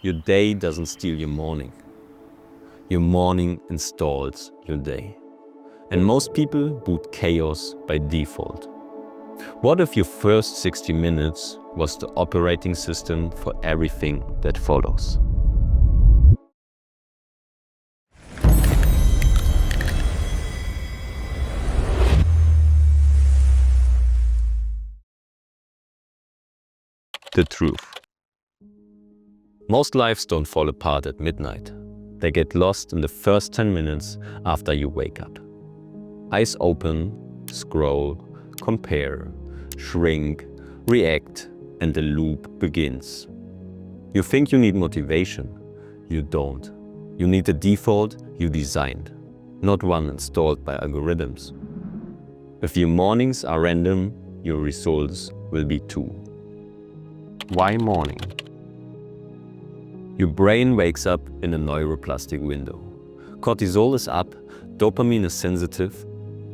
Your day doesn't steal your morning. Your morning installs your day. And most people boot chaos by default. What if your first 60 minutes was the operating system for everything that follows? The truth. Most lives don't fall apart at midnight. They get lost in the first 10 minutes after you wake up. Eyes open, scroll, compare, shrink, react, and the loop begins. You think you need motivation. You don't. You need the default you designed, not one installed by algorithms. If your mornings are random, your results will be too. Why morning? Your brain wakes up in a neuroplastic window. Cortisol is up, dopamine is sensitive,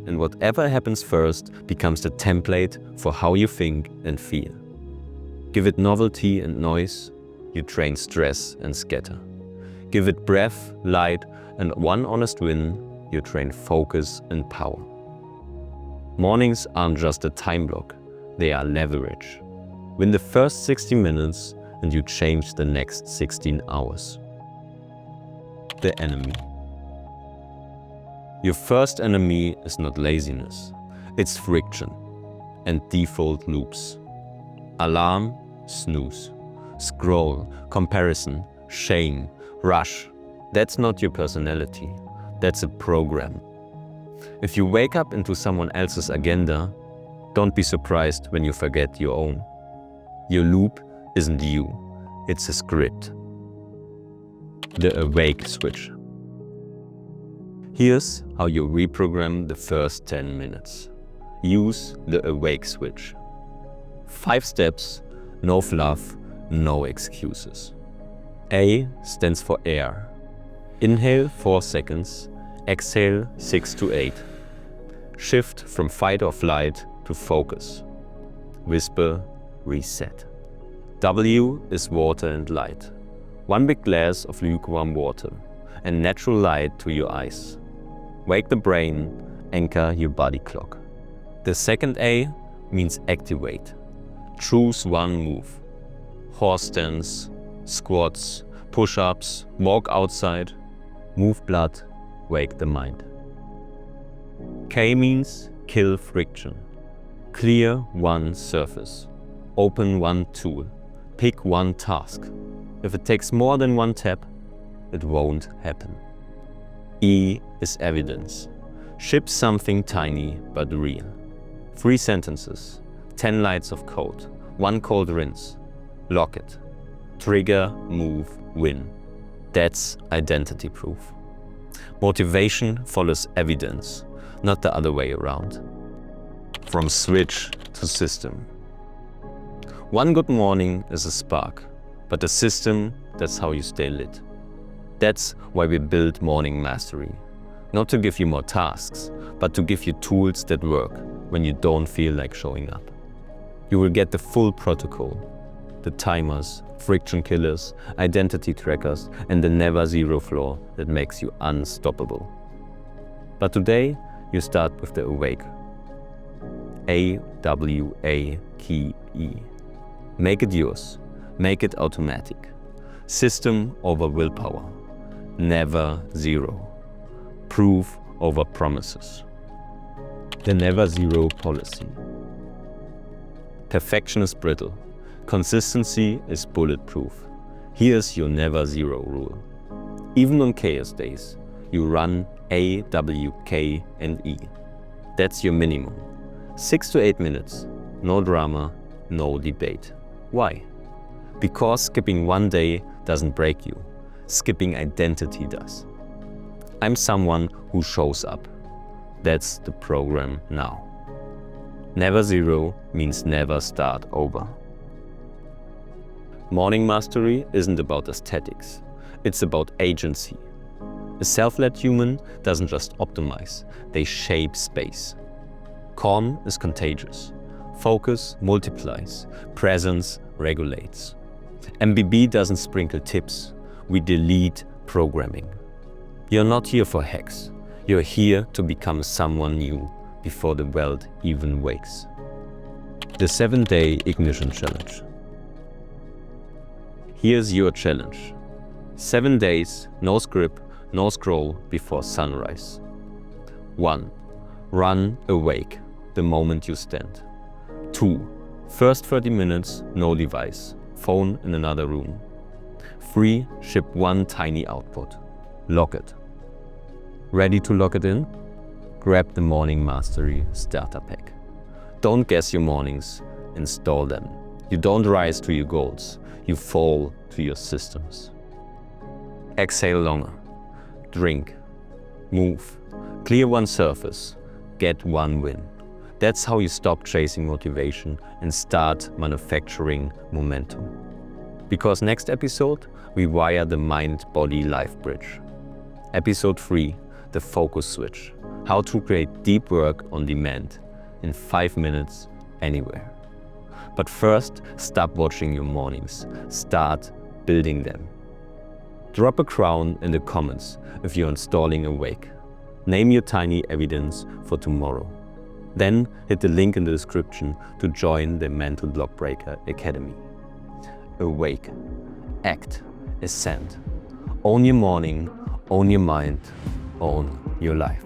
and whatever happens first becomes the template for how you think and feel. Give it novelty and noise, you train stress and scatter. Give it breath, light, and one honest win, you train focus and power. Mornings aren't just a time block, they are leverage. Win the first 60 minutes and you change the next 16 hours. The enemy. Your first enemy is not laziness, it's friction and default loops. Alarm, snooze. Scroll, comparison, shame, rush. That's not your personality, that's a program. If you wake up into someone else's agenda, don't be surprised when you forget your own. Your loop isn't you, it's a script. The awake switch. Here's how you reprogram the first 10 minutes. Use the awake switch. 5 steps, no fluff, no excuses. A stands for air. Inhale 4 seconds, exhale 6 to 8. Shift from fight or flight to focus. Whisper, reset. W is water and light. 1 big glass of lukewarm water and natural light to your eyes. Wake the brain, anchor your body clock. The second A means activate. Choose one move. Horse stance, squats, push-ups, walk outside, move blood, wake the mind. K means kill friction. Clear one surface. Open one tool. Pick one task. If it takes more than one tap, it won't happen. E is evidence. Ship something tiny but real. 3 sentences, 10 lines of code, 1 cold rinse. Lock it. Trigger, move, win. That's identity proof. Motivation follows evidence, not the other way around. From switch to system. One good morning is a spark, but the system, that's how you stay lit. That's why we build Morning Mastery. Not to give you more tasks, but to give you tools that work when you don't feel like showing up. You will get the full protocol, the timers, friction killers, identity trackers, and the never zero floor that makes you unstoppable. But today, you start with the awake. A-W-A-K-E. Make it yours. Make it automatic. System over willpower. Never zero. Proof over promises. The never zero policy. Perfection is brittle. Consistency is bulletproof. Here's your never zero rule. Even on chaos days, you run A, W, K, and E. That's your minimum. 6 to 8 minutes. No drama, no debate. Why? Because skipping one day doesn't break you. Skipping identity does. I'm someone who shows up. That's the program now. Never zero means never start over. Morning Mastery isn't about aesthetics. It's about agency. A self-led human doesn't just optimize, they shape space. Calm is contagious. Focus multiplies. Presence regulates. MBB doesn't sprinkle tips, we delete programming. You're not here for hacks, you're here to become someone new before the world even wakes. The 7-day ignition challenge. Here's your challenge. 7 days, no script, no scroll before sunrise. 1. Run awake the moment you stand. 2. First 30 minutes, no device, phone in another room. 3. Ship one tiny output. Lock it. Ready to lock it in? Grab the Morning Mastery Starter Pack. Don't guess your mornings, install them. You don't rise to your goals, you fall to your systems. Exhale longer. Drink. Move. Clear one surface. Get one win. That's how you stop chasing motivation and start manufacturing momentum. Because next episode, we wire the mind-body-life bridge. Episode 3, the focus switch. How to create deep work on demand in 5 minutes anywhere. But first, stop watching your mornings. Start building them. Drop a crown in the comments if you're installing Awake. Name your tiny evidence for tomorrow. Then hit the link in the description to join the Mental Block Breaker Academy. Awake, act, ascend. Own your morning, own your mind, own your life.